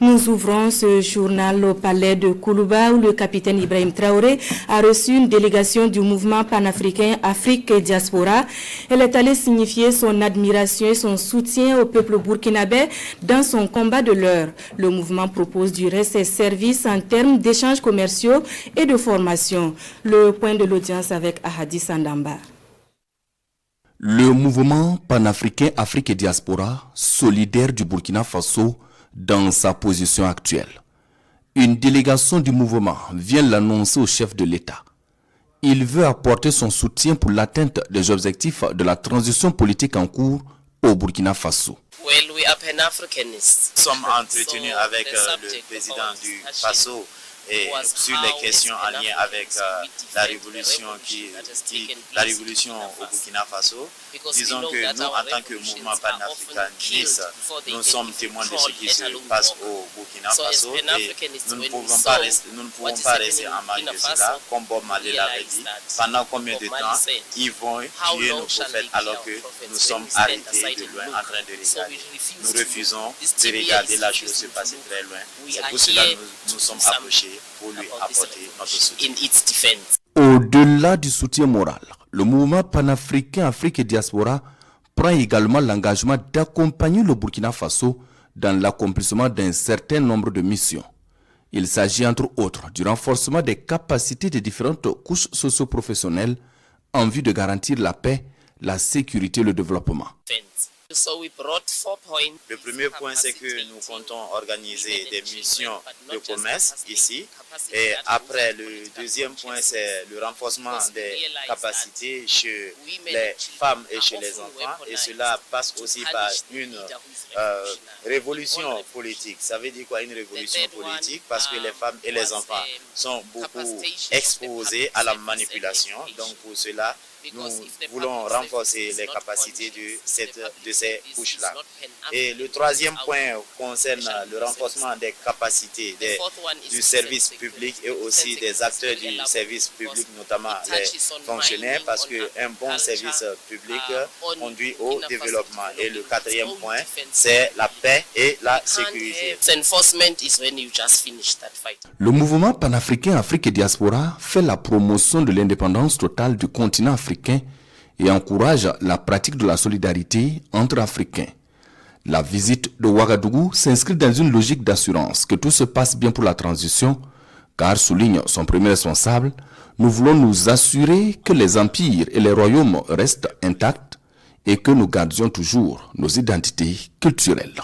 Nous ouvrons ce journal au palais de Koulouba où le capitaine Ibrahim Traoré a reçu une délégation du mouvement panafricain Afrique et Diaspora. Elle est allée signifier son admiration et son soutien au peuple burkinabé dans son combat de l'heure. Le mouvement propose du reste ses services en termes d'échanges commerciaux et de formation. Le point de l'audience avec Ahadi Sandamba. Le mouvement panafricain Afrique et Diaspora, solidaire du Burkina Faso, dans sa position actuelle. Une délégation du mouvement vient l'annoncer au chef de l'État. Il veut apporter son soutien pour l'atteinte des objectifs de la transition politique en cours au Burkina Faso. Nous sommes entretenus avec le président du Faso et sur les questions en lien avec la révolution au Burkina Faso. Disons que nous, en tant que mouvement panafricaniste, nous sommes témoins de ce qui se passe au Burkina Faso et nous ne pouvons pas rester en marge de cela. Comme Bob Marley l'avait dit, pendant combien de temps ils vont tuer nos prophètes alors que nous sommes arrêtés de loin en train de regarder. Nous refusons de regarder la chose se passer très loin. C'est pour cela que nous sommes approchés pour lui apporter notre soutien. Au-delà du soutien moral, le mouvement panafricain Afrique et Diaspora prend également l'engagement d'accompagner le Burkina Faso dans l'accomplissement d'un certain nombre de missions. Il s'agit entre autres du renforcement des capacités des différentes couches socio-professionnelles en vue de garantir la paix, la sécurité et le développement. Le premier point, c'est que nous comptons organiser des missions de commerce ici. Et après, le deuxième point, c'est le renforcement des capacités chez les femmes et chez les enfants. Et cela passe aussi par une révolution politique. Ça veut dire quoi, une révolution politique? Parce que les femmes et les enfants sont beaucoup exposés à la manipulation. Donc pour cela, nous voulons renforcer les capacités de ces couches-là. Et le troisième point concerne le renforcement des capacités du service public et aussi des acteurs du service public, notamment les fonctionnaires, parce qu'un bon service public conduit au développement. Et le quatrième point, c'est la paix et la sécurité. Le mouvement panafricain Afrique et Diaspora fait la promotion de l'indépendance totale du continent africain et encourage la pratique de la solidarité entre Africains. La visite de Ouagadougou s'inscrit dans une logique d'assurance que tout se passe bien pour la transition, car, souligne son premier responsable, nous voulons nous assurer que les empires et les royaumes restent intacts et que nous gardions toujours nos identités culturelles.